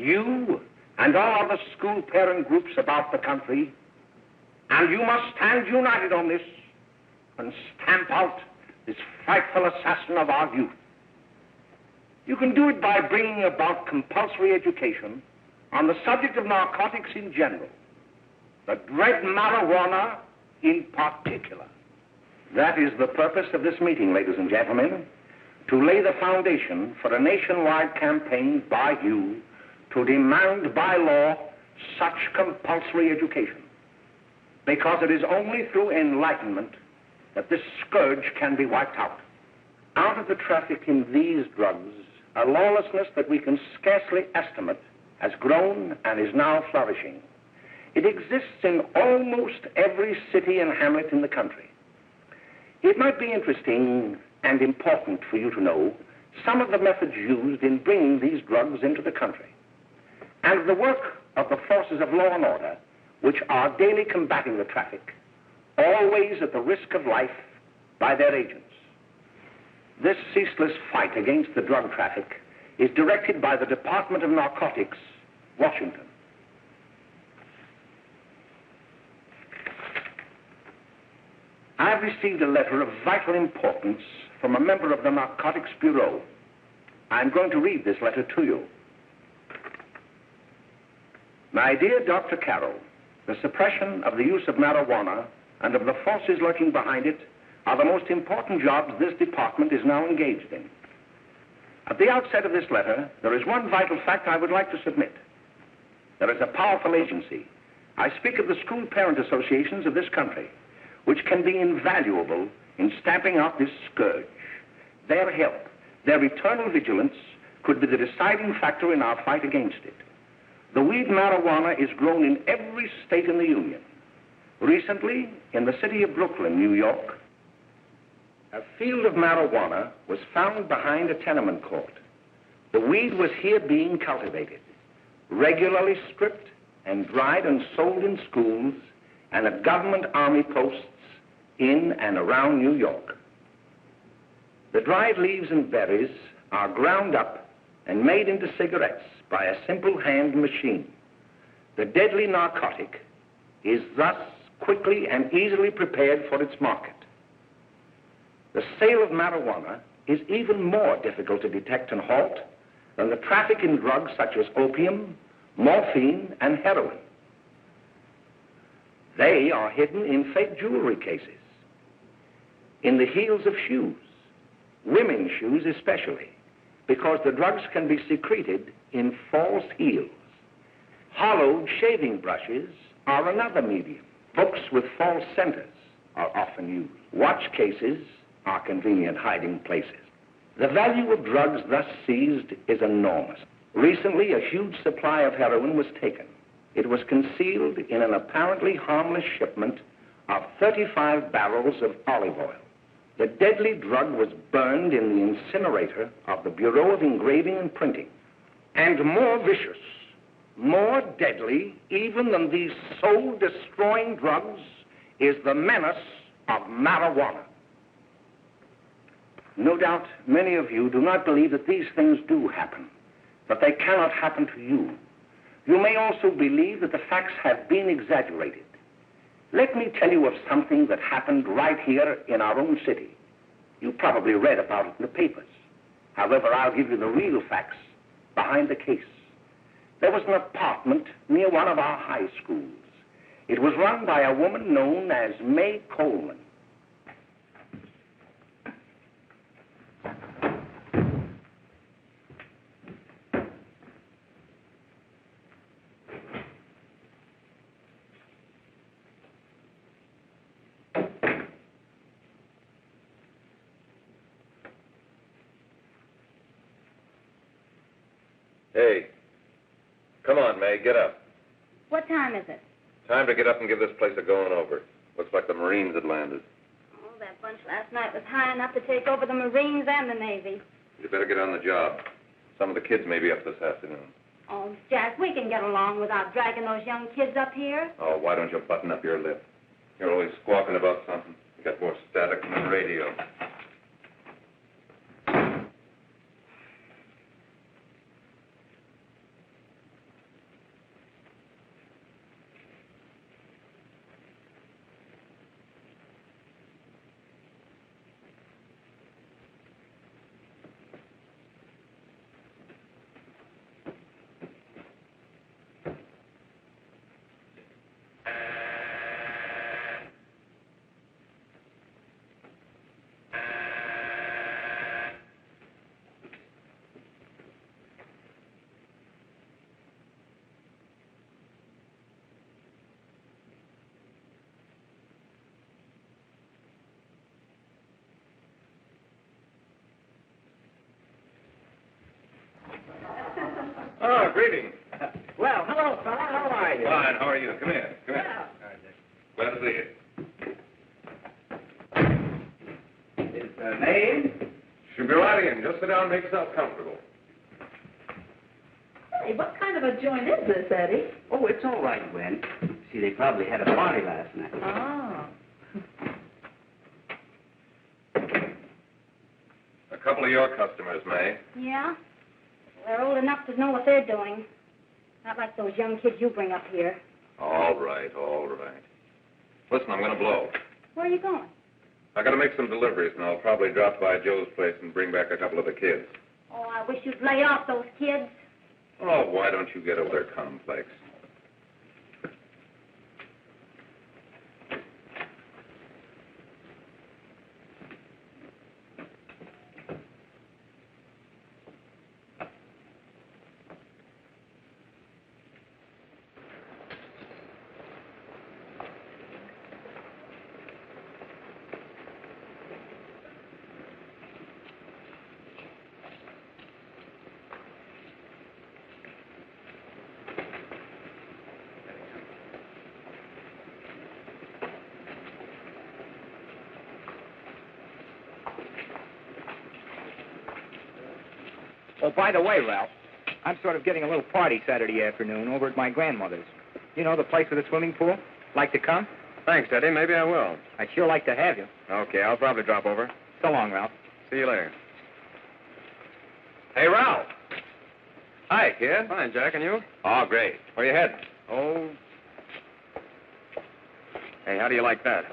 You and all other school parent groups about the country, and you must stand united on this and stamp out this frightful assassin of our youth. You can do it by bringing about compulsory education on the subject of narcotics in general, the dread marijuana in particular. That is the purpose of this meeting, ladies and gentlemen, to lay the foundation for a nationwide campaign by you to demand by law such compulsory education. Because it is only through enlightenment that this scourge can be wiped out. Out of the traffic in these drugs, a lawlessness that we can scarcely estimate has grown and is now flourishing. It exists in almost every city and hamlet in the country. It might be interesting and important for you to know some of the methods used in bringing these drugs into the country, and the work of the forces of law and order, which are daily combating the traffic, always at the risk of life by their agents. This ceaseless fight against the drug traffic is directed by the Department of Narcotics, Washington. I've received a letter of vital importance from a member of the Narcotics Bureau. I'm going to read this letter to you. My dear Dr. Carroll, the suppression of the use of marijuana and of the forces lurking behind it are the most important jobs this department is now engaged in. At the outset of this letter, there is one vital fact I would like to submit. There is a powerful agency. I speak of the school parent associations of this country, which can be invaluable in stamping out this scourge. Their help, their eternal vigilance, could be the deciding factor in our fight against it. The weed marijuana is grown in every state in the Union. Recently, in the city of Brooklyn, New York, a field of marijuana was found behind a tenement court. The weed was here being cultivated, regularly stripped and dried and sold in schools and at government army posts in and around New York. The dried leaves and berries are ground up and made into cigarettes by a simple hand machine. The deadly narcotic is thus quickly and easily prepared for its market. The sale of marijuana is even more difficult to detect and halt than the traffic in drugs such as opium, morphine, and heroin. They are hidden in fake jewelry cases, in the heels of shoes, women's shoes especially, because the drugs can be secreted in false heels. Hollowed shaving brushes are another medium. Books with false centers are often used. Watch cases are convenient hiding places. The value of drugs thus seized is enormous. Recently, a huge supply of heroin was taken. It was concealed in an apparently harmless shipment of 35 barrels of olive oil. The deadly drug was burned in the incinerator of the Bureau of Engraving and Printing. And more vicious, more deadly even than these soul-destroying drugs is the menace of marijuana. No doubt many of you do not believe that these things do happen, that they cannot happen to you. You may also believe that the facts have been exaggerated. Let me tell you of something that happened right here in our own city. You probably read about it in the papers. However, I'll give you the real facts behind the case. There was an apartment near one of our high schools. It was run by a woman known as May Coleman. Hey, come on, May, get up. What time is it? Time to get up and give this place a going over. Looks like the Marines had landed. Oh, that bunch last night was high enough to take over the Marines and the Navy. You better get on the job. Some of the kids may be up this afternoon. Oh, Jack, we can get along without dragging those young kids up here. Oh, why don't you button up your lip? You're always squawking about something. You got more static than the radio. Well, greetings. Well, hello, fella. How are you? Fine, how are you? Come here. Come here. Glad to see you. Is her name? She'll be right in. Just sit down and make yourself comfortable. Hey, what kind of a joint is this, Eddie? Oh, it's all right, Gwen. See, they probably had a party last night. Oh. A couple of your customers, May. Yeah? They're old enough to know what they're doing. Not like those young kids you bring up here. All right, all right. Listen, I'm going to blow. Where are you going? I got to make some deliveries, and I'll probably drop by Joe's place and bring back a couple of the kids. Oh, I wish you'd lay off those kids. Oh, why don't you get over their complex? Oh, by the way, Ralph, I'm sort of getting a little party Saturday afternoon over at my grandmother's. You know, the place with the swimming pool? Like to come? Thanks, Eddie. Maybe I will. I'd sure like to have you. Okay, I'll probably drop over. So long, Ralph. See you later. Hey, Ralph. Hi, kid. Fine, Jack, and you? Oh, great. Where you heading? Oh. Hey, how do you like that?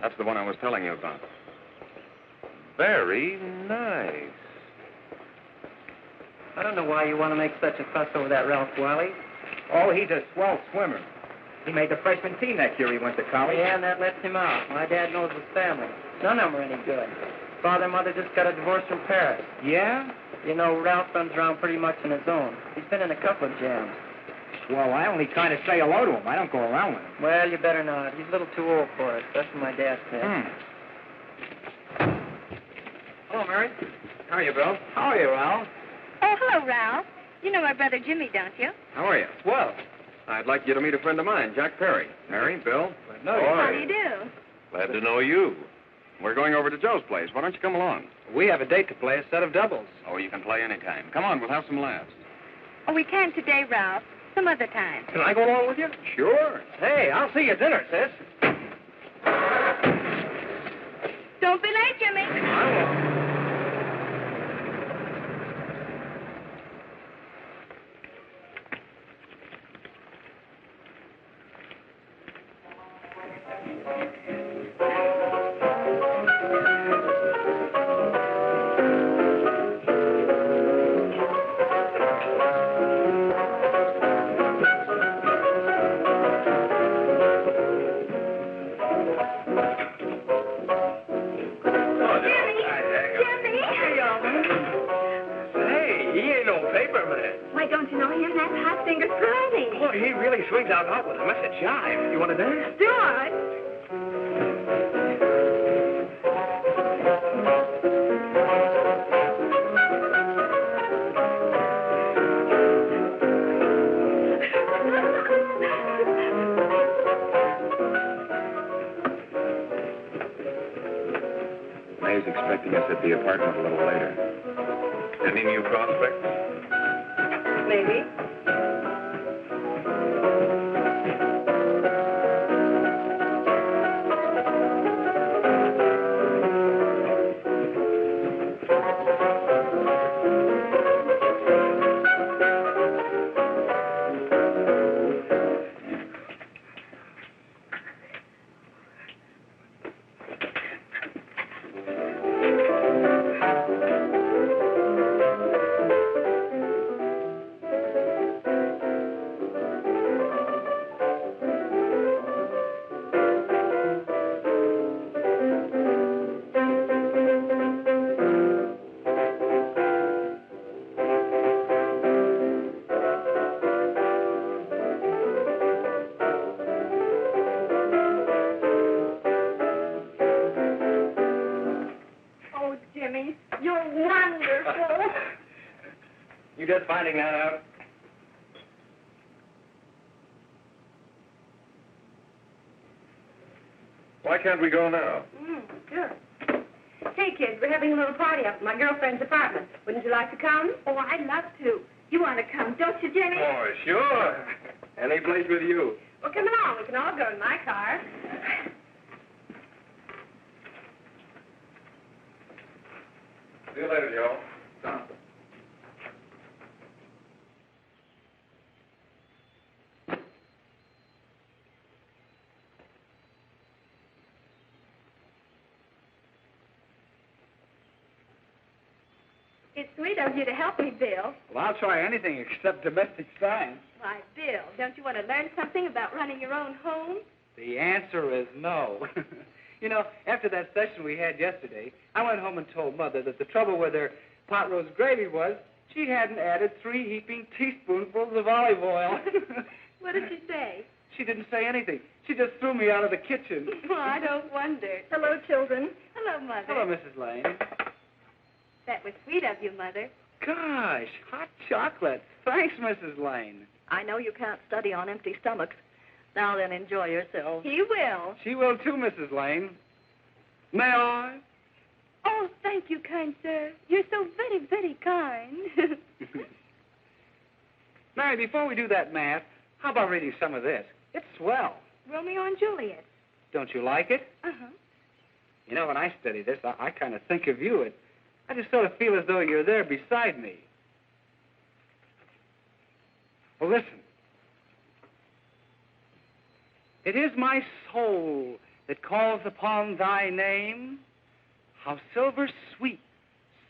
That's the one I was telling you about. Very nice. I don't know why you want to make such a fuss over that Ralph Wiley. Oh, he's a swell swimmer. He made the freshman team that year he went to college. Yeah, and that lets him out. My dad knows his family. None of them are any good. Father and mother just got a divorce from Paris. Yeah? You know, Ralph runs around pretty much on his own. He's been in a couple of jams. Well, I only kind of say hello to him. I don't go around with him. Well, you better not. He's a little too old for it. That's what my dad said. Hello, Mary. How are you, Bill? How are you, Ralph? Oh, hello, Ralph. You know my brother Jimmy, don't you? How are you? Well, I'd like you to meet a friend of mine, Jack Perry. Mary, Bill. How do you do? Glad to know you. We're going over to Joe's place. Why don't you come along? We have a date to play, a set of doubles. Oh, you can play anytime. Come on, we'll have some laughs. Oh, we can't today, Ralph. Some other time. Can I go along with you? Sure. Hey, I'll see you at dinner, sis. Don't be late, Jimmy. I won't. Why, don't you know him? That's Hot Finger Curly. Boy, he really swings out hot with a message jive. You want to dance? Do it. May's expecting us at the apartment a little later. Any new prospects? Maybe. You just finding that out? Why can't we go now? Sure. Hey, kids, we're having a little party up at my girlfriend's apartment. Wouldn't you like to come? Oh, I'd love to. You want to come, don't you, Jimmy? Oh, sure. Any place with you. Well, come along. We can all go in my car. See you later, Joe. Tom. It's sweet of you to help me, Bill. Well, I'll try anything except domestic science. Why, Bill, don't you want to learn something about running your own home? The answer is no. You know, after that session we had yesterday, I went home and told Mother that the trouble with her pot roast gravy was she hadn't added 3 heaping teaspoonfuls of olive oil. What did she say? She didn't say anything. She just threw me out of the kitchen. Well, I don't wonder. Hello, children. Hello, Mother. Hello, Mrs. Lane. That was sweet of you, Mother. Gosh, hot chocolate. Thanks, Mrs. Lane. I know you can't study on empty stomachs. Now then, enjoy yourselves. He will. She will too, Mrs. Lane. May I? Oh, thank you, kind sir. You're so very, very kind. Mary, before we do that math, how about reading some of this? It's swell. Romeo and Juliet. Don't you like it? Uh-huh. You know, when I study this, I kind of think of you. I just sort of feel as though you're there beside me. Well, listen. It is my soul that calls upon thy name. How silver sweet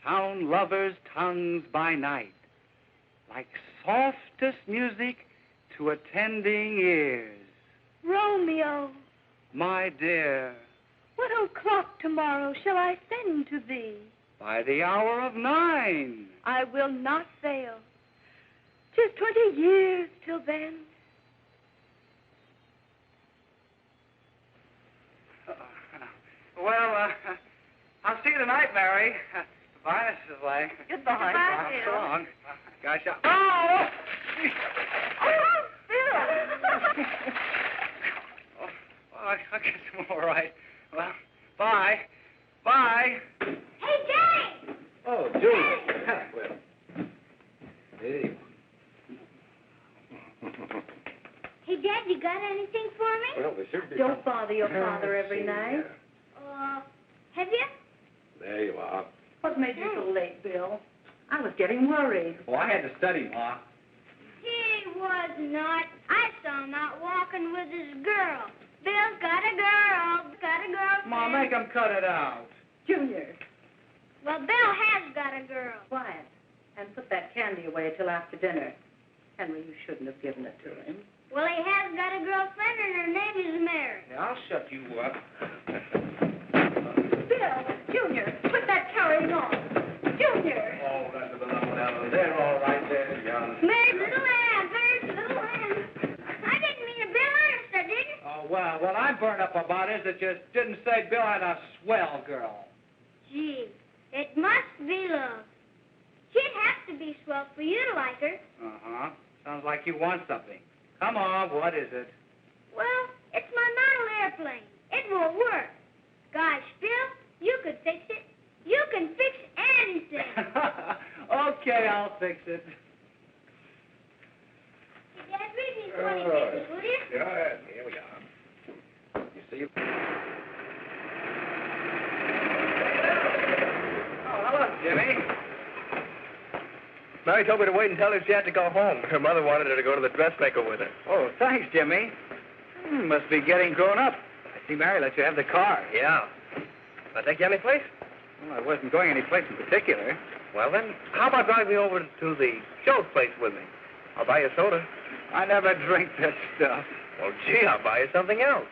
sound lovers' tongues by night, like softest music to attending ears. Romeo, My dear, what o'clock tomorrow shall I send to thee? by the hour of 9. I will not fail. 'Tis 20 years till then. Well, I'll see you tonight, Mary. Goodbye, Mrs. Lane. Goodbye. Goodbye, So Bill. long. Gosh, oh! Oh, Bill! Oh, I guess I'm all right. Well, bye. Bye. Hey, Johnny! Oh, Julie. Well, hey. Hey, Dad, you got anything for me? Well, there should be. Don't bother your father every night. Have you? There you are. What made you so late, Bill? I was getting worried. Oh, I had to study, Ma. He was not. I saw him out walking with his girl. Bill's got a girl. Got a girlfriend. Ma, make him cut it out. Junior, Well, Bill has got a girl. quiet. And put that candy away till after dinner. Henry, you shouldn't have given it to him. Well, he has got a girlfriend, and her name is Mary. Yeah, I'll shut you up. Bill, Junior, quit that carrying on. Junior! Oh, that's a beloved animal. They're all right there, young. Mary's little lamb. Mary's little lamb. I didn't mean to Bill honest, I didn't. Oh, well, what I'm burned up about is that you didn't say Bill had a swell girl. Gee, it must be love. She'd have to be swell for you to like her. Uh-huh. Sounds like you want something. Come on, what is it? Well, it's my model airplane. It won't work. Gosh, Bill, you could fix it. You can fix anything. Okay, I'll fix it. Hey, Dad, read me 20 pages, will you? Yeah, here we are. You see? Oh, hello, Jimmy. Mary told me to wait and tell her she had to go home. Her mother wanted her to go to the dressmaker with her. Oh, thanks, Jimmy. Must be getting grown up. I see Mary let you have the car. Yeah. I take you any place? Well, I wasn't going any place in particular. Well, then, how about driving me over to the Joe's place with me? I'll buy you a soda. I never drink that stuff. Well, gee, I'll buy you something else.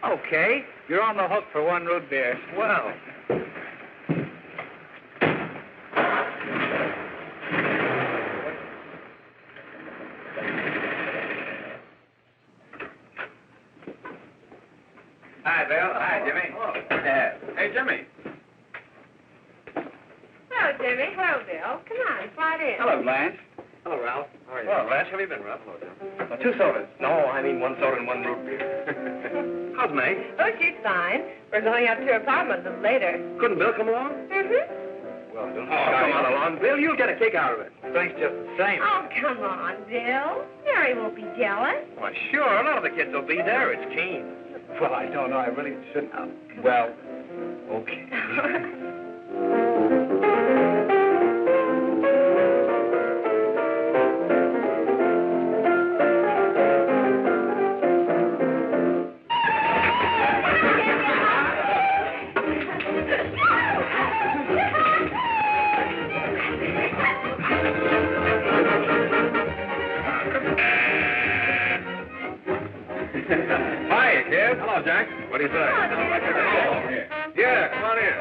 Okay, you're on the hook for 1 root beer. Well. Hi, Bill. Hi, Jimmy. Hey, Jimmy. Hello, Jimmy. Hello, Bill. Come on, slide in. Hello, Blanche. Hello, Ralph. How are you? Well, Raj, how have you been, Ralph? Hello, Jim. 2 sodas. No, I mean 1 soda and 1 root beer. How's May? Oh, she's fine. We're going up to her apartment a little later. Couldn't Bill come along? Mm-hmm. Well, don't come on along. Bill, you'll get a kick out of it. Thanks just the same. Oh, come on, Bill. Mary won't be jealous. Why, sure. None of the kids will be there. It's Keen. Well, I don't know. I really shouldn't. Well, okay. Hi, kid. Hello, Jack. What do you say? Yeah, come on in.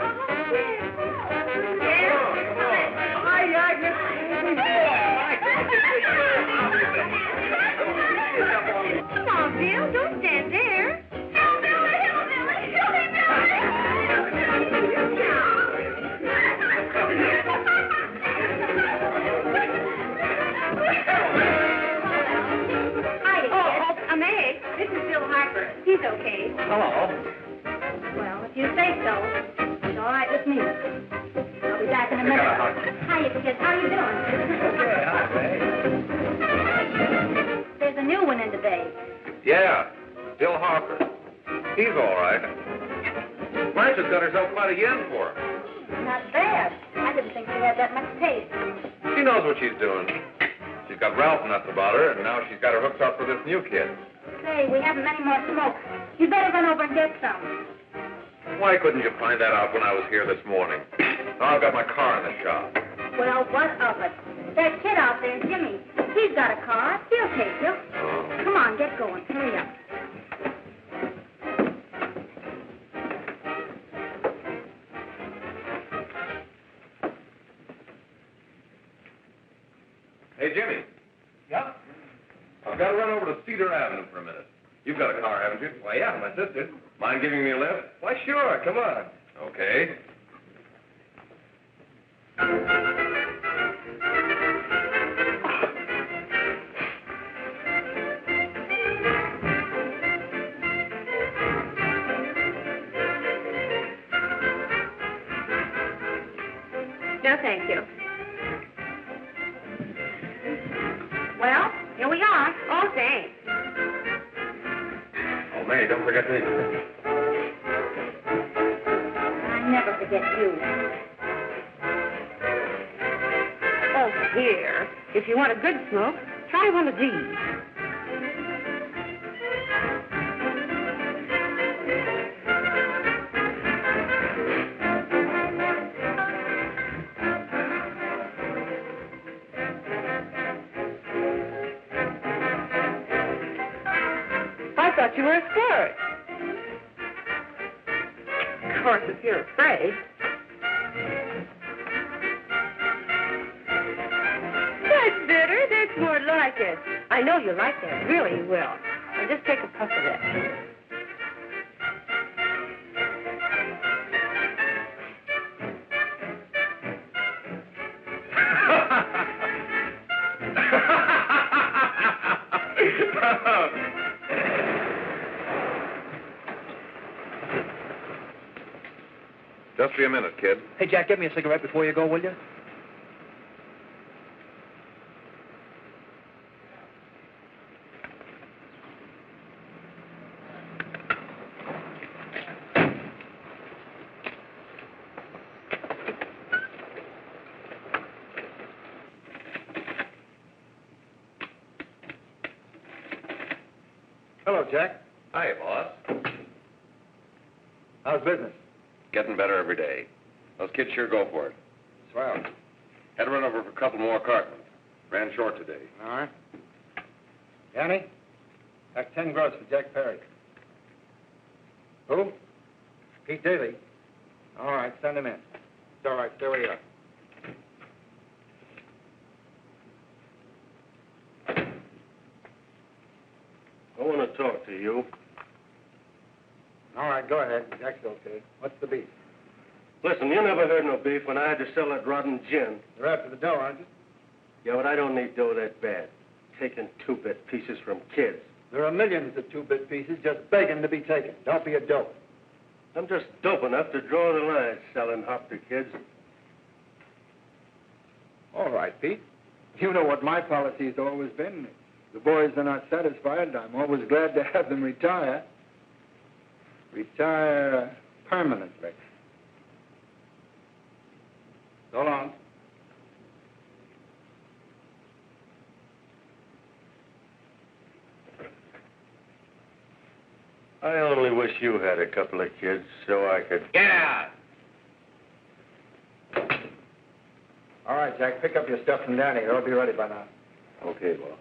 Come on, Bill. Don't stand there. May, this is Bill Harper. He's okay. Hello. Well, if you say so, it's all right with me. I'll be back in a minute. Hiya, kids. How are you doing? Okay, hi, May. There's a new one in today. Yeah, Bill Harper. He's all right. Blanche has got herself quite a yen for him. Not bad. I didn't think she had that much taste. She knows what she's doing. She's got Ralph nuts about her, and now she's got her hooked up for this new kid. Say, we haven't any more smoke. You better run over and get some. Why couldn't you find that out when I was here this morning? Now I've got my car in the shop. Well, what of it? That kid out there, Jimmy, he's got a car. He'll take you. Oh. Come on, get going. Hurry up. Hey, Jimmy. Yeah? I've got to run over to Cedar Avenue for a minute. You've got a car, haven't you? Why, yeah, my sister. Mind giving me a lift? Why, sure. Come on. Okay. No, thank you. Well, here we are. Oh, thanks. Oh, May, don't forget me. I never forget you. Oh, here. If you want a good smoke, try one of these. I thought you were a squirt. Of course, if you're afraid. That's better. That's more like it. I know you like that. Really, you will. Now just take a puff of that. Just be a minute, kid. Hey, Jack, get me a cigarette before you go, will you? Hello, Jack. Hi, boss. How's business? Getting better every day. Those kids sure go for it. Swell. Had to run over for a couple more cartons. Ran short today. All right. Yanni, that's 10 gross for Jack Perry. Who? Pete Daly. All right, send him in. It's all right, stay where you are. I want to talk to you. All right, go ahead. Jack's okay. What's the beef? Listen, you never heard no beef when I had to sell that rotten gin. You're after the dough, aren't you? Yeah, but I don't need dough that bad. Taking 2-bit pieces from kids. There are millions of 2-bit pieces just begging to be taken. Don't be a dope. I'm just dope enough to draw the line selling hop to kids. All right, Pete. You know what my policy's always been. If the boys are not satisfied, I'm always glad to have them retire. Retire permanently. So long. I only wish you had a couple of kids so I could... Get out! All right, Jack, pick up your stuff from Danny. It'll be ready by now. Okay, boss.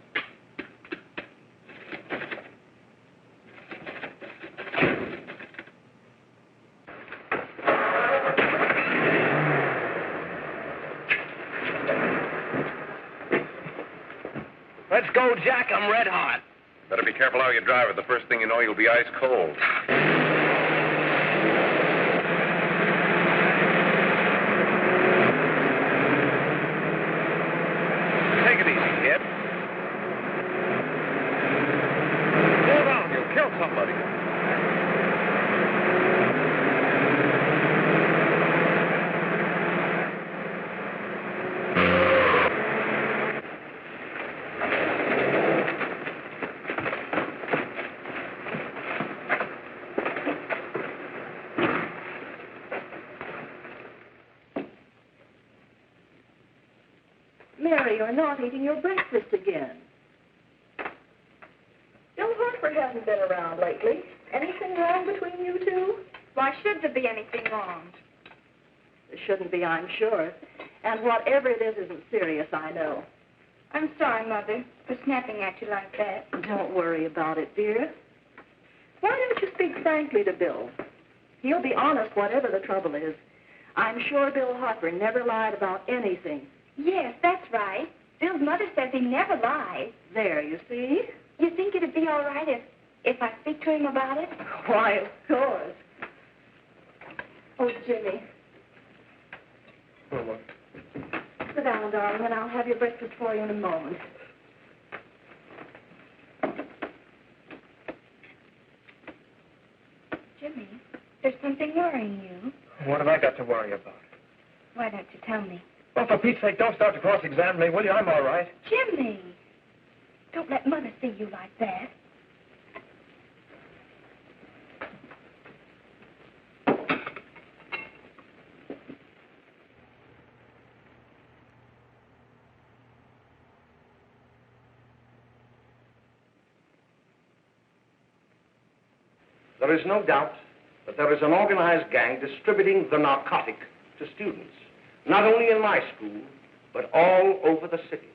Let's go, Jack. I'm red hot. Better be careful how you drive it. The first thing you know, you'll be ice cold. Take it easy, kid. Slow down. You'll kill somebody. Mary, you're not eating your breakfast again. Bill Harper hasn't been around lately. Anything wrong between you two? Why should there be anything wrong? There shouldn't be, I'm sure. And whatever it is isn't serious, I know. I'm sorry, Mother, for snapping at you like that. Don't worry about it, dear. Why don't you speak frankly to Bill? He'll be honest whatever the trouble is. I'm sure Bill Harper never lied about anything. Yes, that's right. Bill's mother says he never lies. There, you see? You think it'd be all right if I speak to him about it? Why, of course. Oh, Jimmy. What? Sit down, darling, and I'll have your breakfast for you in a moment. Jimmy, there's something worrying you. What have I got to worry about? Why don't you tell me? Well, for Pete's sake, don't start to cross-examine me, will you? I'm all right. Jimmy! Don't let Mother see you like that. There is no doubt that there is an organized gang distributing the narcotic to students, not only in my school, but all over the city.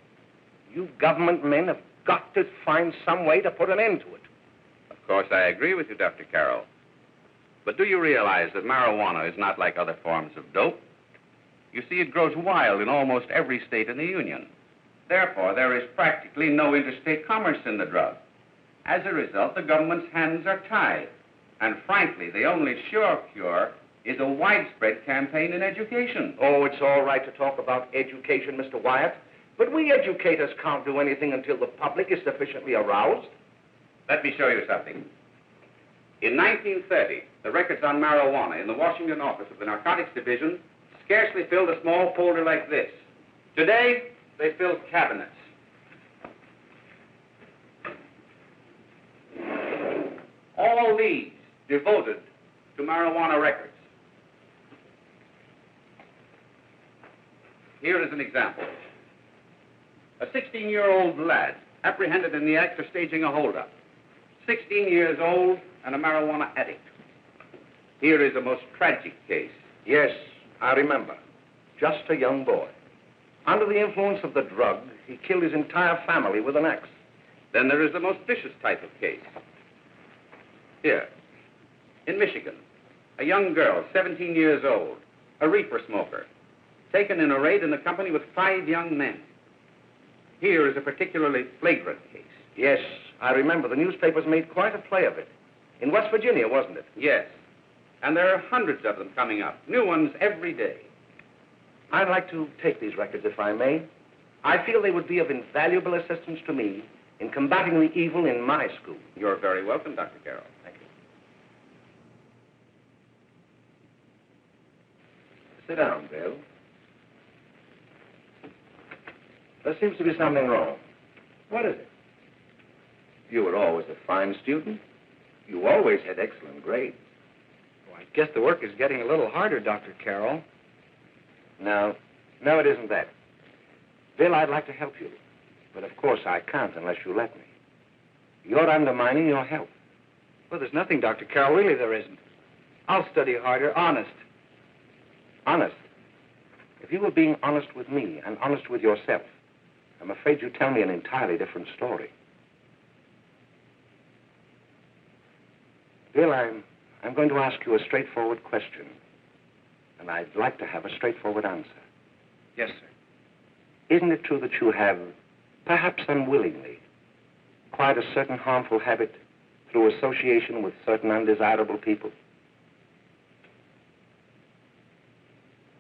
You government men have got to find some way to put an end to it. Of course, I agree with you, Dr. Carroll. But do you realize that marijuana is not like other forms of dope? You see, it grows wild in almost every state in the Union. Therefore, there is practically no interstate commerce in the drug. As a result, the government's hands are tied. And frankly, the only sure cure is a widespread campaign in education. Oh, it's all right to talk about education, Mr. Wyatt, but we educators can't do anything until the public is sufficiently aroused. Let me show you something. In 1930, the records on marijuana in the Washington office of the Narcotics Division scarcely filled a small folder like this. Today, they fill cabinets. All these devoted to marijuana records. Here is an example. A 16-year-old lad apprehended in the act of staging a holdup. 16 years old and a marijuana addict. Here is a most tragic case. Yes, I remember. Just a young boy. Under the influence of the drug, he killed his entire family with an axe. Then there is the most vicious type of case. Here, in Michigan, a young girl, 17 years old, a reefer smoker, taken in a raid in the company with 5 young men. Here is a particularly flagrant case. Yes, I remember. The newspapers made quite a play of it. In West Virginia, wasn't it? Yes. And there are hundreds of them coming up, new ones every day. I'd like to take these records, if I may. I feel they would be of invaluable assistance to me in combating the evil in my school. You're very welcome, Dr. Carroll. Thank you. Sit down, Bill. There seems to be something wrong. What is it? You were always a fine student. You always had excellent grades. Well, I guess the work is getting a little harder, Dr. Carroll. No, it isn't that. Bill, I'd like to help you. But of course I can't unless you let me. You're undermining your health. Well, there's nothing, Dr. Carroll. Really, there isn't. I'll study harder, honest. Honest? If you were being honest with me and honest with yourself, I'm afraid you'd tell me an entirely different story. Bill, I'm going to ask you a straightforward question. And I'd like to have a straightforward answer. Yes, sir. Isn't it true that you have, perhaps unwillingly, acquired a certain harmful habit through association with certain undesirable people?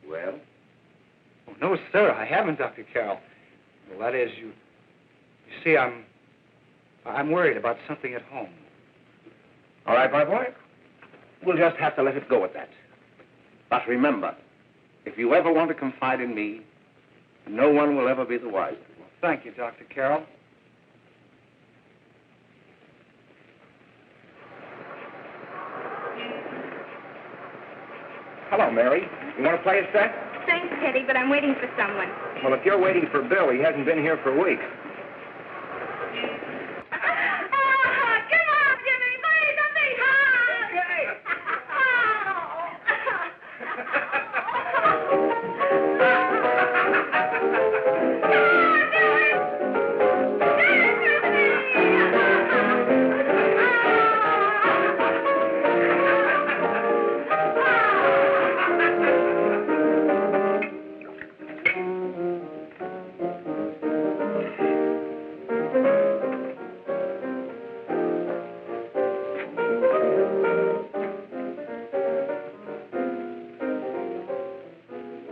Well? Oh, no, sir, I haven't, Dr. Carroll. Well, that is, you see, I'm worried about something at home. All right, my boy. We'll just have to let it go at that. But remember, if you ever want to confide in me, no one will ever be the wiser. Well, thank you, Dr. Carroll. Hello, Mary. You want to play a set? Thanks, Teddy, but I'm waiting for someone. Well, if you're waiting for Bill, he hasn't been here for weeks. Come on, Jimmy, play something hard.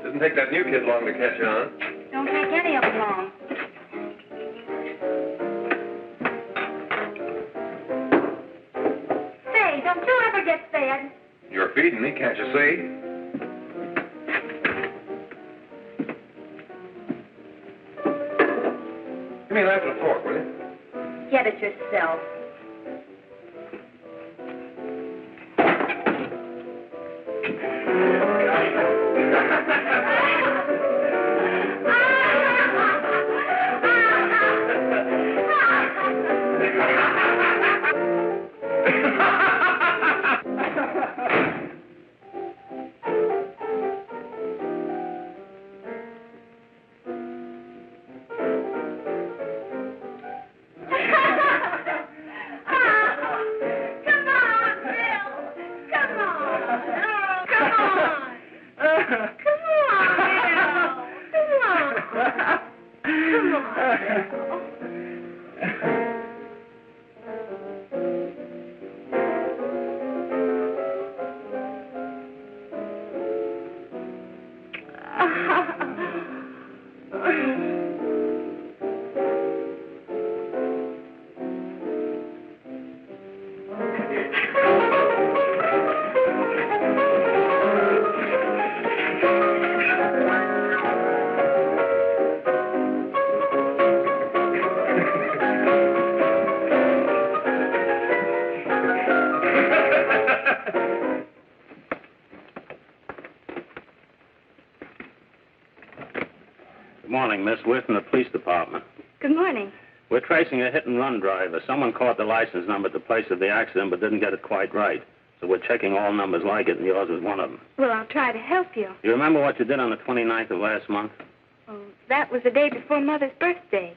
Doesn't take that new kid long to catch on. Don't take any of them long. Say, don't you ever get fed? You're feeding me, can't you see? Give me a knife and a fork, will you? Get it yourself. Morning, Miss. We're from the police department. Good morning. We're tracing a hit-and-run driver. Someone caught the license number at the place of the accident but didn't get it quite right. So we're checking all numbers like it, and yours was one of them. Well, I'll try to help you. You remember what you did on the 29th of last month? Oh, that was the day before Mother's birthday.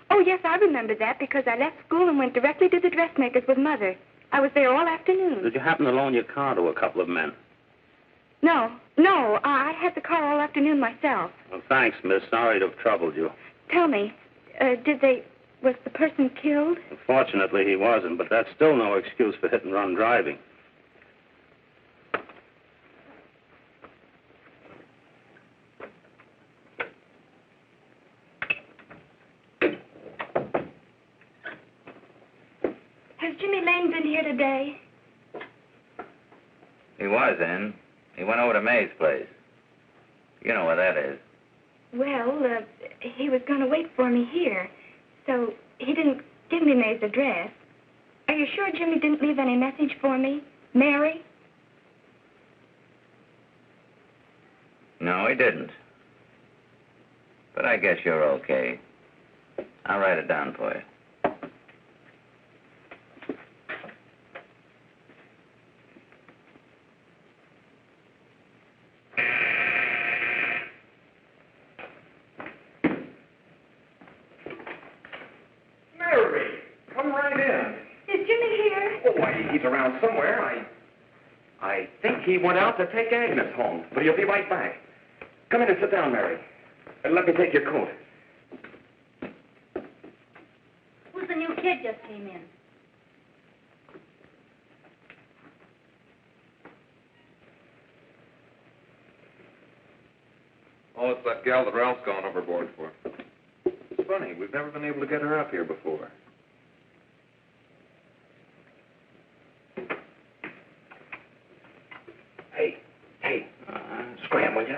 Oh, yes, I remember that because I left school and went directly to the dressmaker's with Mother. I was there all afternoon. Did you happen to loan your car to a couple of men? No, I had the car all afternoon myself. Well, thanks, miss. Sorry to have troubled you. Tell me, was the person killed? Unfortunately, he wasn't, but that's still no excuse for hit-and-run driving. Has Jimmy Lane been here today? He was in. He went over to May's place. You know where that is. Well, he was going to wait for me here, so he didn't give me May's address. Are you sure Jimmy didn't leave any message for me? Mary? No, he didn't. But I guess you're okay. I'll write it down for you. Mary, come right in. Is Jimmy here? Oh, why, he's around somewhere. I think he went out to take Agnes home, but he'll be right back. Come in and sit down, Mary. And let me take your coat. Who's the new kid just came in? Oh, it's that gal that Ralph's gone overboard for. It's funny, we've never been able to get her up here before. Hey, scram, will you?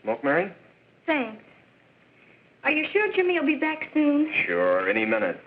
Smoke, Mary? Thanks. Are you sure Jimmy will be back soon? Sure, any minute.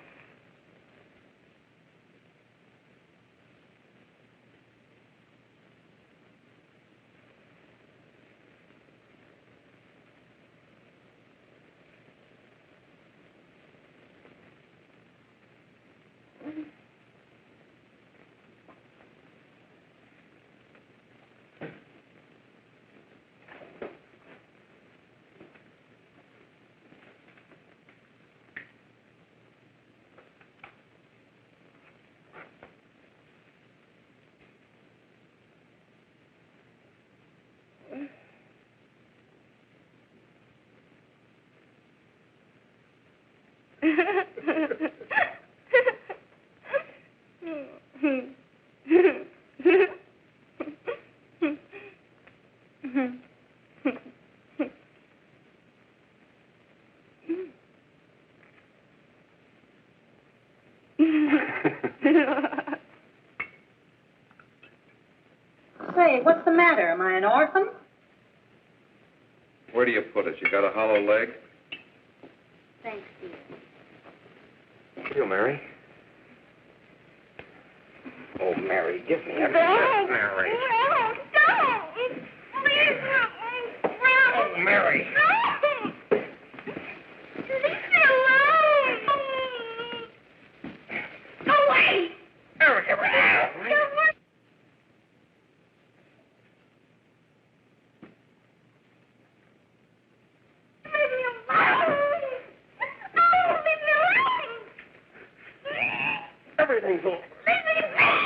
Say, what's the matter? Am I an orphan? Where do you put it? You got a hollow leg? Thanks, dear. You, Mary. Oh, Mary, give me a Don't. Mary. No, don't. Please, no. Oh, Mary. No. Leave me alone. Go away. Mary, give her out. Go away. Leave me alone. Oh, leave me alone. Everything's over. Leave me alone.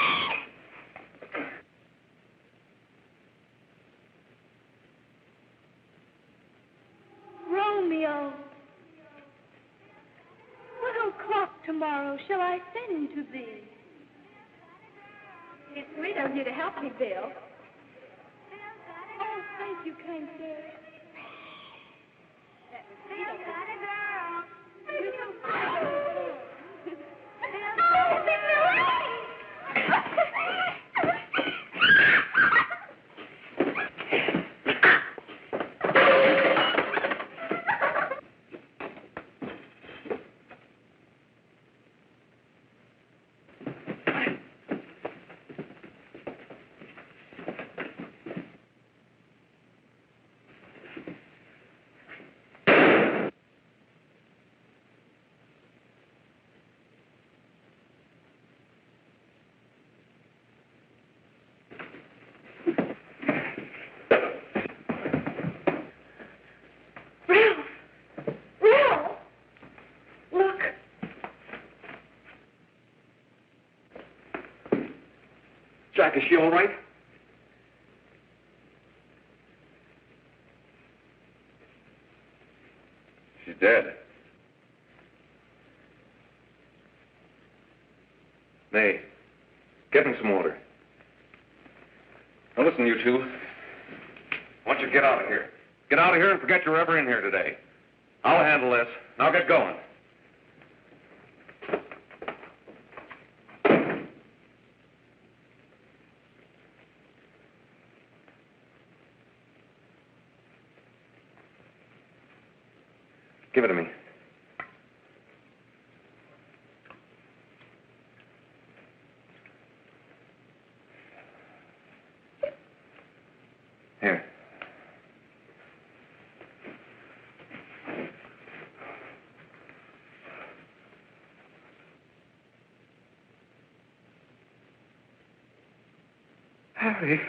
Romeo, what o'clock tomorrow shall I send to thee? It's sweet of you to help me, Bill. Oh, thank you, kind sir. Jack, is she all right? She's dead. May, get him some water. Now listen, you two. I want you to get out of here. Get out of here and forget you're ever in here today. I'll handle this. Now get going. Give it to me. Here. Harry.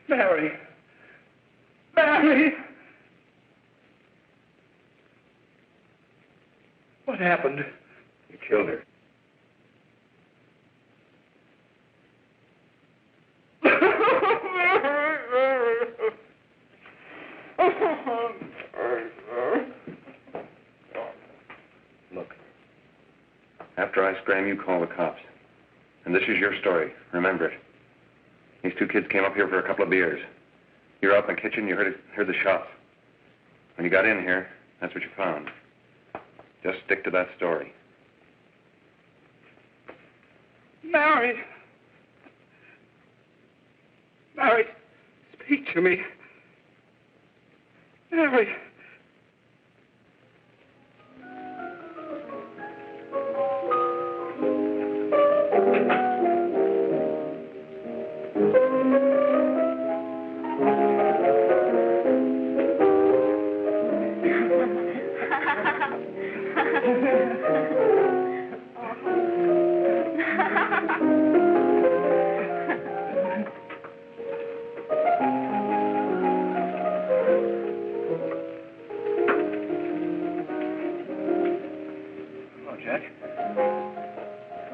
Mary. Mary! What happened? You killed her. Look. After I scram, you call the cops. And this is your story. Remember it. These two kids came up here for a couple of beers. You were out in the kitchen, you heard the shots. When you got in here, that's what you found. Just stick to that story. Mary! Mary, speak to me. Mary!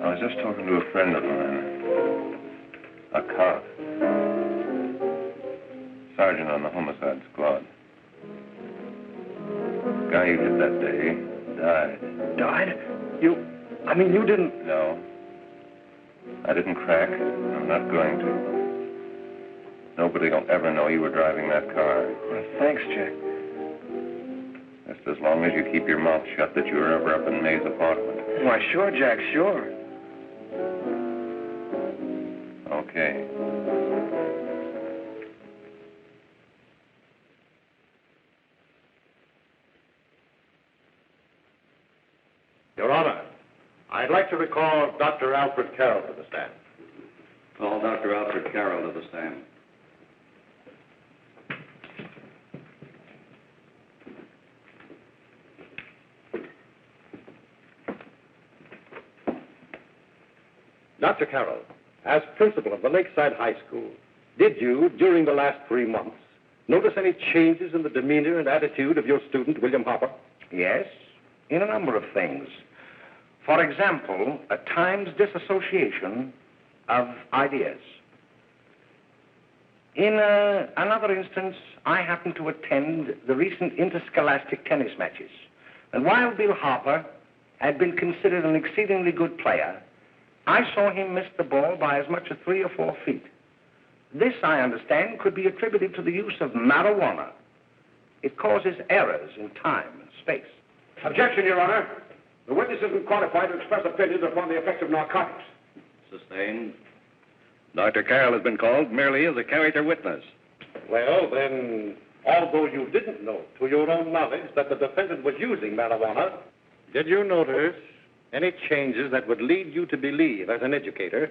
I was just talking to a friend of mine, a cop, sergeant on the homicide squad. The guy you hit that day died. Died? You didn't... No. I didn't crack. I'm not going to. Nobody will ever know you were driving that car. Well, thanks, Jack. Just as long as you keep your mouth shut that you were ever up in May's apartment. Why, sure, Jack, sure. Okay. Your Honor, I'd like to recall Dr. Alfred Carroll to the stand. Call Dr. Alfred Carroll to the stand. Dr. Carroll, as principal of the Lakeside High School, did you, during the last 3 months, notice any changes in the demeanor and attitude of your student, William Hopper? Yes, in a number of things. For example, at times disassociation of ideas. In another instance, I happened to attend the recent interscholastic tennis matches. And while Bill Hopper had been considered an exceedingly good player, I saw him miss the ball by as much as 3 or 4 feet. This, I understand, could be attributed to the use of marijuana. It causes errors in time and space. Objection, Your Honor. The witness isn't qualified to express opinions upon the effects of narcotics. Sustained. Dr. Carroll has been called merely as a character witness. Well, then, although you didn't know to your own knowledge that the defendant was using marijuana, did you notice any changes that would lead you to believe, as an educator,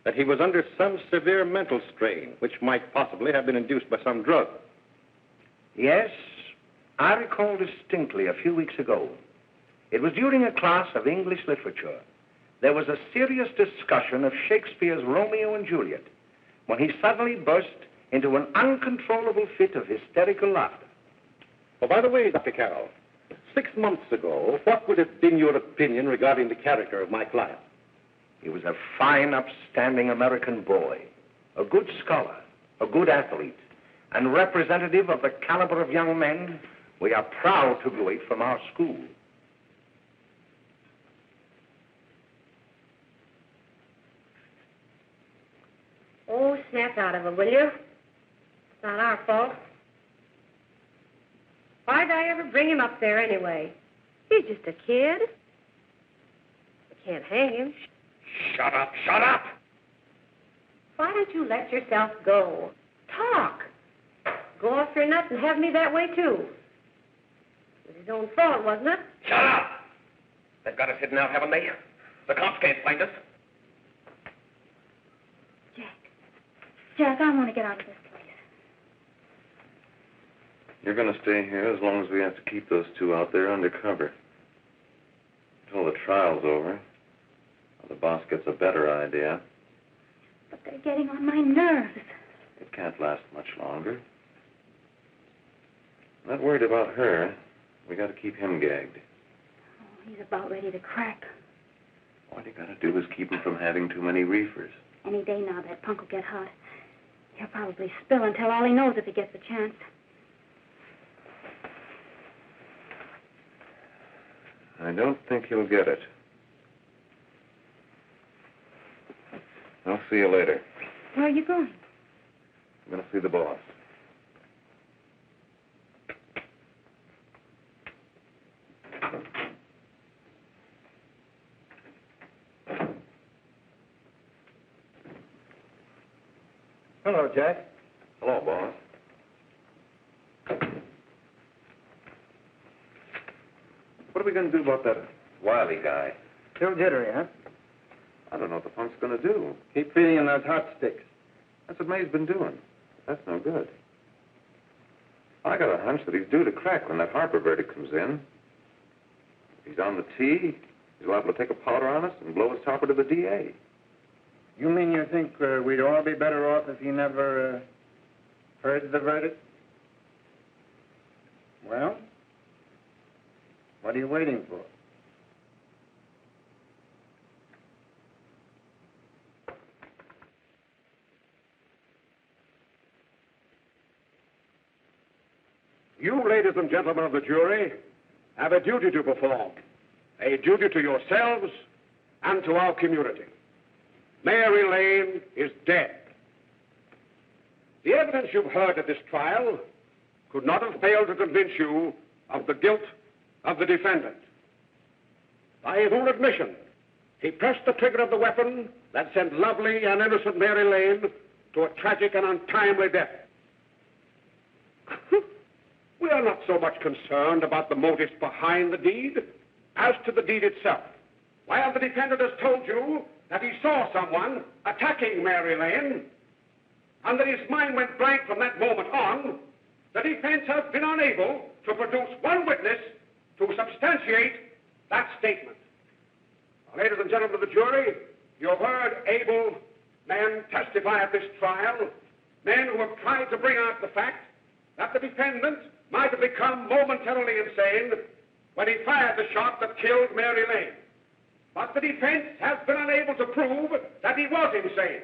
that he was under some severe mental strain, which might possibly have been induced by some drug? Yes, I recall distinctly a few weeks ago. It was during a class of English literature. There was a serious discussion of Shakespeare's Romeo and Juliet when he suddenly burst into an uncontrollable fit of hysterical laughter. Oh, by the way, Dr. Carroll, 6 months ago, what would have been your opinion regarding the character of my client? He was a fine, upstanding American boy, a good scholar, a good athlete, and representative of the caliber of young men we are proud to graduate from our school. Oh, snap out of it, will you? It's not our fault. Why'd I ever bring him up there anyway? He's just a kid. I can't hang him. Shut up, shut up! Why don't you let yourself go? Talk. Go off your nuts and have me that way, too. It was his own fault, wasn't it? Shut up! They've got us hidden out, haven't they? The cops can't find us. Jack, I want to get out of this place. You're going to stay here as long as we have to keep those two out there undercover. Until the trial's over. Or the boss gets a better idea. But they're getting on my nerves. It can't last much longer. I'm not worried about her. We got to keep him gagged. Oh, he's about ready to crack. All you got to do is keep him from having too many reefers. Any day now, that punk will get hot. He'll probably spill and tell all he knows if he gets the chance. I don't think he'll get it. I'll see you later. Where are you going? I'm going to see the boss. Hello, Jack. Hello, boss. What are we going to do about that Wiley guy? Still jittery, huh? I don't know what the punk's going to do. Keep feeding him those hot sticks. That's what May's been doing. That's no good. I got a hunch that he's due to crack when that Harper verdict comes in. If he's on the tee, he's liable to take a powder on us and blow his topper to the DA. You mean you think we'd all be better off if he never heard the verdict? Well, what are you waiting for? You, ladies and gentlemen of the jury, have a duty to perform. A duty to yourselves and to our community. Mary Lane is dead. The evidence you've heard at this trial could not have failed to convince you of the guilt of the defendant. By his own admission, he pressed the trigger of the weapon that sent lovely and innocent Mary Lane to a tragic and untimely death. We are not so much concerned about the motives behind the deed as to the deed itself. While the defendant has told you that he saw someone attacking Mary Lane, and that his mind went blank from that moment on, the defense has been unable to produce one witness to substantiate that statement. Now, ladies and gentlemen of the jury, you have heard able men testify at this trial, men who have tried to bring out the fact that the defendant might have become momentarily insane when he fired the shot that killed Mary Lane. But the defense has been unable to prove that he was insane.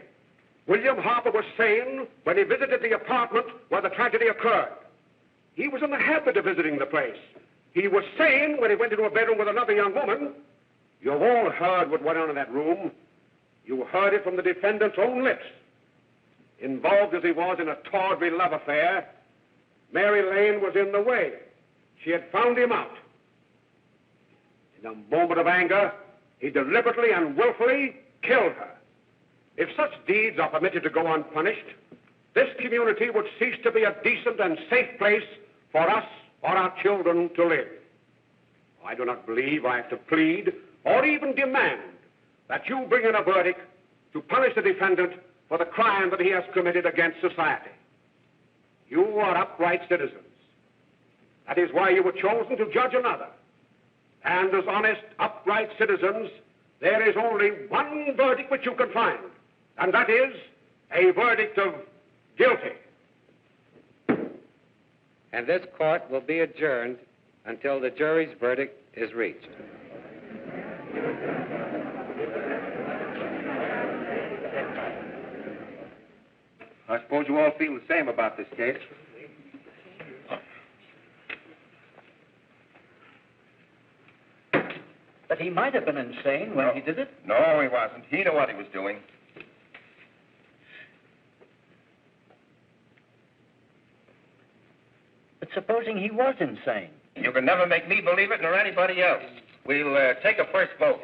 William Harper was sane when he visited the apartment where the tragedy occurred. He was in the habit of visiting the place. He was sane when he went into a bedroom with another young woman. You've all heard what went on in that room. You heard it from the defendant's own lips. Involved as he was in a tawdry love affair, Mary Lane was in the way. She had found him out. In a moment of anger, he deliberately and willfully killed her. If such deeds are permitted to go unpunished, this community would cease to be a decent and safe place for us or our children to live. I do not believe I have to plead or even demand that you bring in a verdict to punish the defendant for the crime that he has committed against society. You are upright citizens. That is why you were chosen to judge another. And as honest, upright citizens, there is only one verdict which you can find, and that is a verdict of guilty. and this court will be adjourned until the jury's verdict is reached. I suppose you all feel the same about this case. But he might have been insane when he did it. No, he wasn't. He knew what he was doing. But supposing he was insane? You can never make me believe it nor anybody else. We'll take a first vote.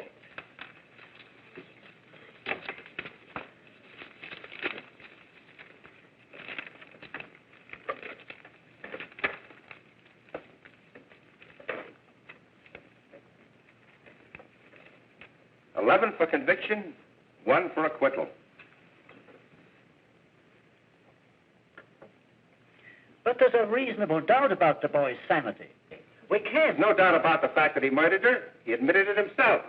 $11 for conviction, 1 for acquittal. But there's a reasonable doubt about the boy's sanity. We can't. No doubt about the fact that he murdered her. He admitted it himself.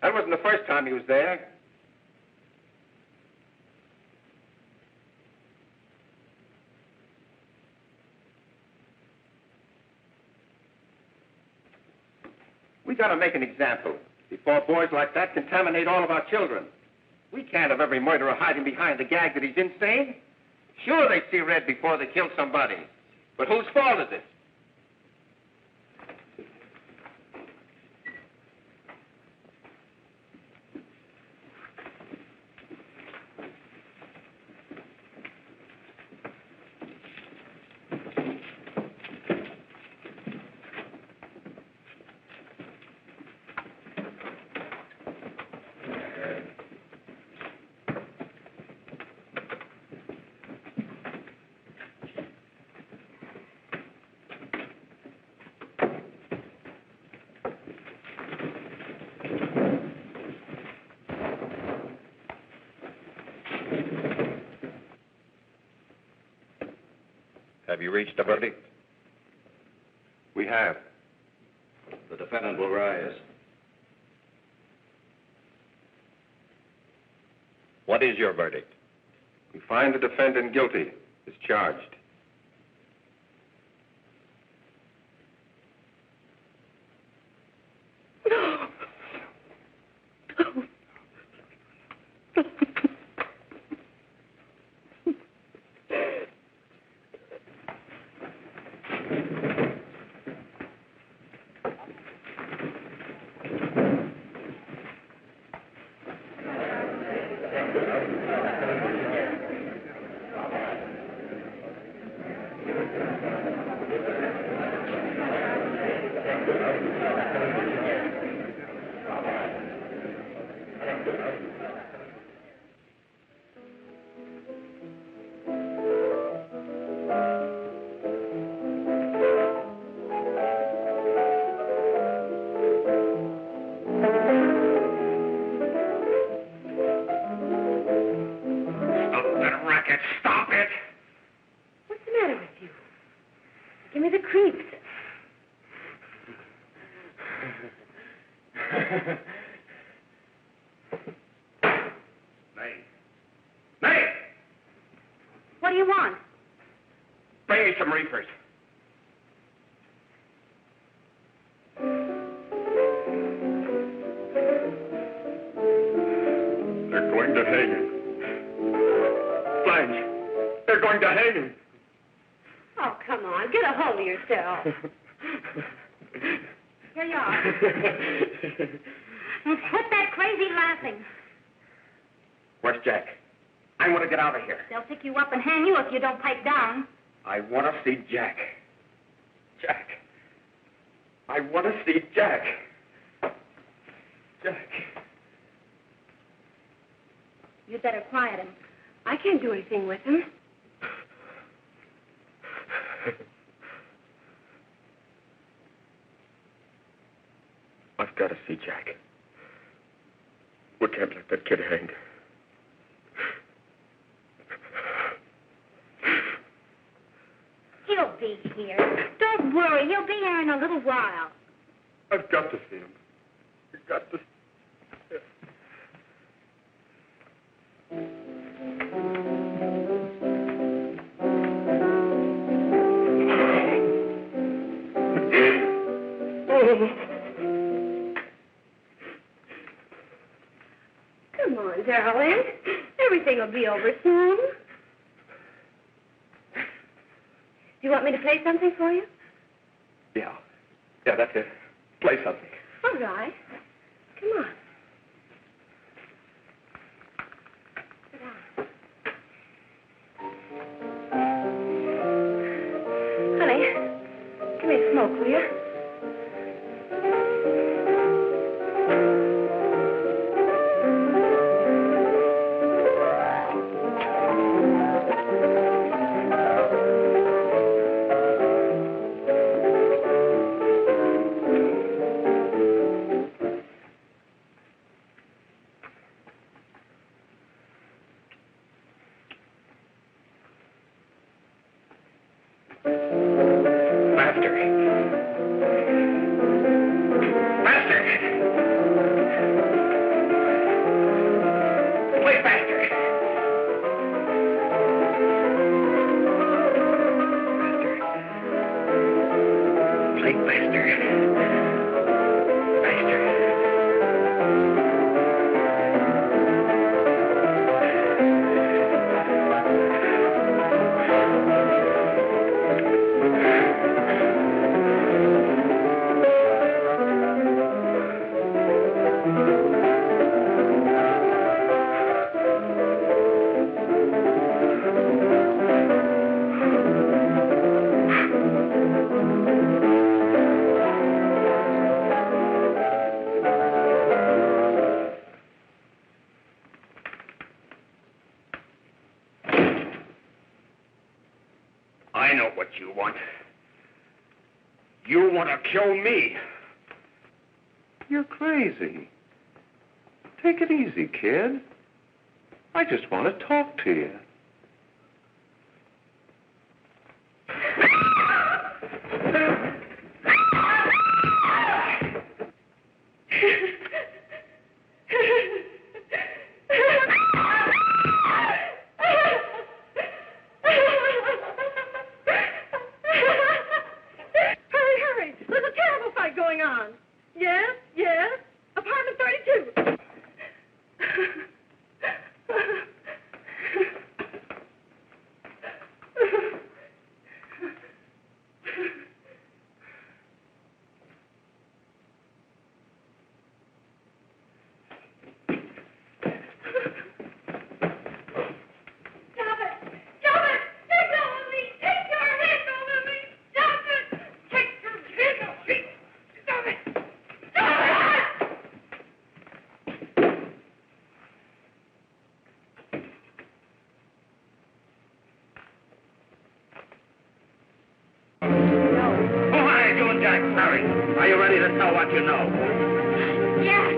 That wasn't the first time he was there. We got to make an example before boys like that contaminate all of our children. We can't have every murderer hiding behind the gag that he's insane. Sure, they see red before they kill somebody. But whose fault is it? Have you reached a verdict? We have. The defendant will rise. What is your verdict? We find the defendant guilty as charged. What do you want? Bring me some reefers. They're going to hang him. Blanche, they're going to hang him. Oh, come on. Get a hold of yourself. Here you are. Quit that crazy laughing. Where's Jack? I want to get out of here. They'll pick you up and hang you if you don't pipe down. I want to see Jack. Jack. I want to see Jack. Jack. You'd better quiet him. I can't do anything with him. I've got to see Jack. We can't let that kid hang. He'll be here. Don't worry. He'll be here in a little while. I've got to see him. I've got to. on, darling. Everything will be over soon. Do you want me to play something for you? Yeah, that's it. Play something. All right. Come on. Sit down. Honey, give me a smoke, will you? I know what you want. You want to kill me. You're crazy. Take it easy, kid. I just want to talk to you. Are you ready to tell what you know? Yes.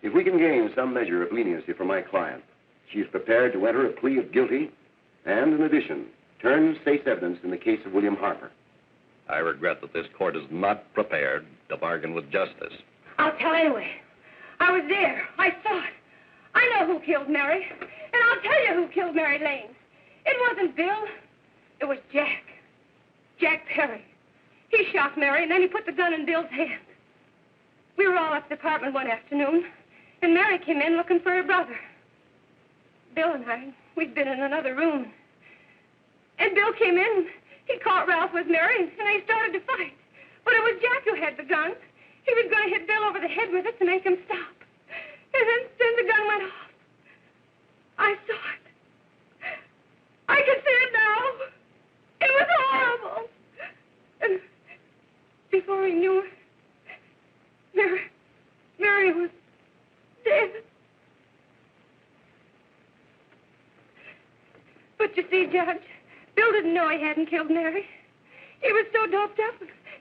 If we can gain some measure of leniency for my client, she is prepared to enter a plea of guilty and, in addition, turn state's evidence in the case of William Harper. I regret that this court is not prepared to bargain with justice. I'll tell anyway. I was there. I saw it. I know who killed Mary. And I'll tell you who killed Mary Lane. It wasn't Bill. It was Jack. Jack Perry. He shot Mary, and then he put the gun in Bill's hand. We were all at the apartment one afternoon, and Mary came in looking for her brother. Bill and I, we'd been in another room. And Bill came in, he caught Ralph with Mary, and they started to fight. had the gun. He was going to hit Bill over the head with it to make him stop. And then the gun went off. I saw it. I can see it now. It was horrible. And before he knew it, Mary was dead. But you see, Judge, Bill didn't know he hadn't killed Mary. He was so doped up,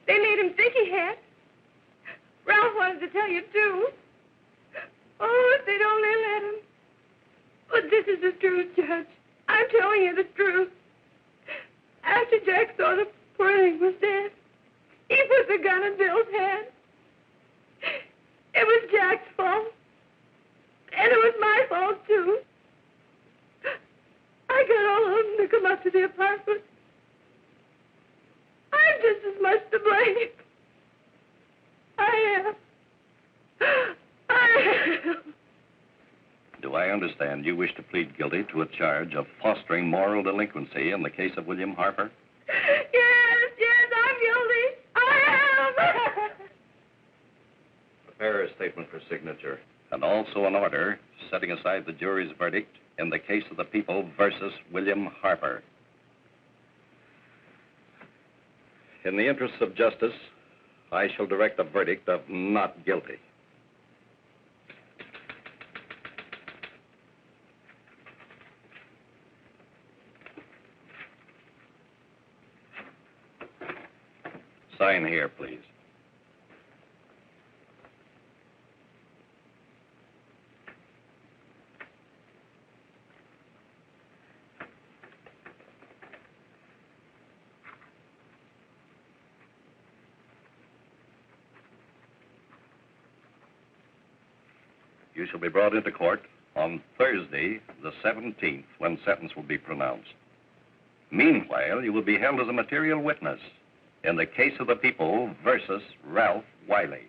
they made him think he had. Ralph wanted to tell you, too. Oh, if they'd only let him. But this is the truth, Judge. I'm telling you the truth. After Jack saw the poor thing was dead, he put the gun in Bill's hand. It was Jack's fault. And it was my fault, too. I got all of them to come up to the apartment. I'm just as much to blame. I am. Do I understand you wish to plead guilty to a charge of fostering moral delinquency in the case of William Harper? Yes, I'm guilty. I am. Prepare a statement for signature, and also an order setting aside the jury's verdict in the case of the people versus William Harper. In the interests of justice, I shall direct a verdict of not guilty. Sign here, please. You shall be brought into court on Thursday, the 17th, when sentence will be pronounced. Meanwhile, you will be held as a material witness in the case of the people versus Ralph Wiley.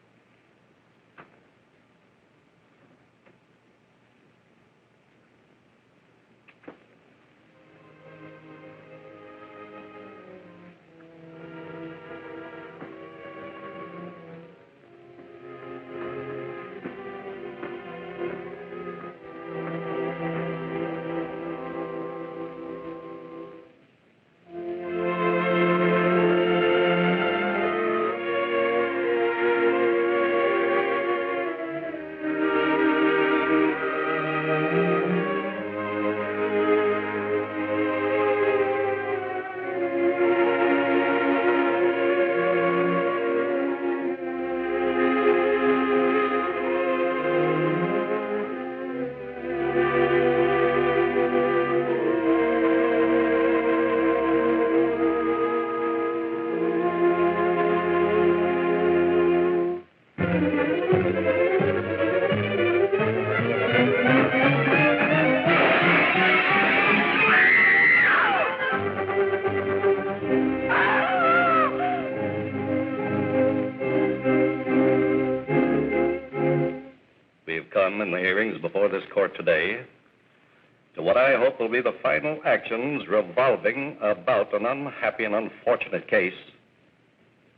In the hearings before this court today to what I hope will be the final actions revolving about an unhappy and unfortunate case,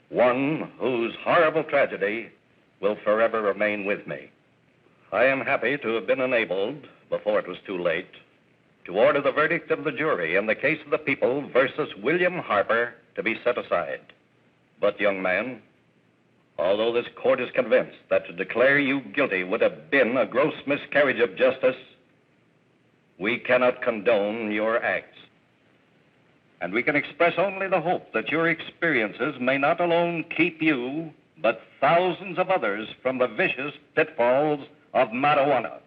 one whose horrible tragedy will forever remain with me. I am happy to have been enabled, before it was too late, to order the verdict of the jury in the case of the people versus William Harper to be set aside. But, young man, although this court is convinced that to declare you guilty would have been a gross miscarriage of justice, we cannot condone your acts. And we can express only the hope that your experiences may not alone keep you, but thousands of others from the vicious pitfalls of marijuana.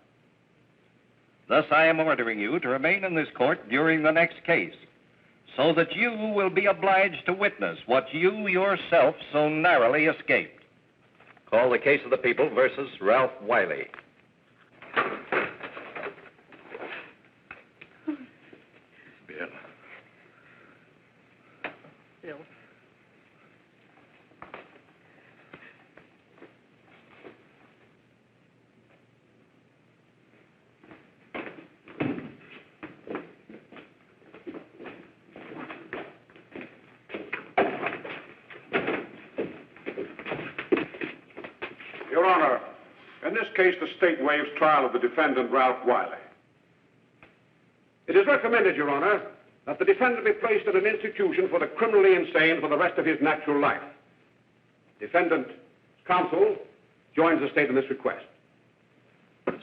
Thus, I am ordering you to remain in this court during the next case, so that you will be obliged to witness what you yourself so narrowly escaped. Call the case of the people versus Ralph Wiley. Bill. Bill. Your Honor, in this case, the state waives trial of the defendant, Ralph Wiley. It is recommended, Your Honor, that the defendant be placed in an institution for the criminally insane for the rest of his natural life. Defendant's counsel joins the state in this request.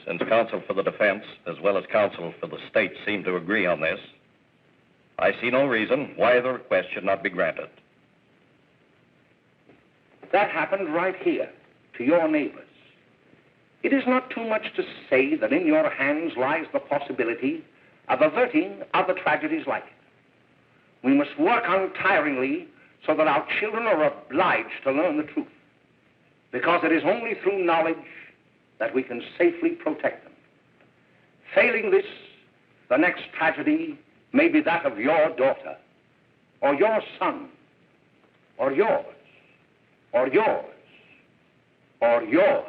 Since counsel for the defense, as well as counsel for the state, seem to agree on this, I see no reason why the request should not be granted. That happened right here, to your neighbors. It is not too much to say that in your hands lies the possibility of averting other tragedies like it. We must work untiringly so that our children are obliged to learn the truth, because it is only through knowledge that we can safely protect them. Failing this, the next tragedy may be that of your daughter, or your son, or yours, or yours, or yours.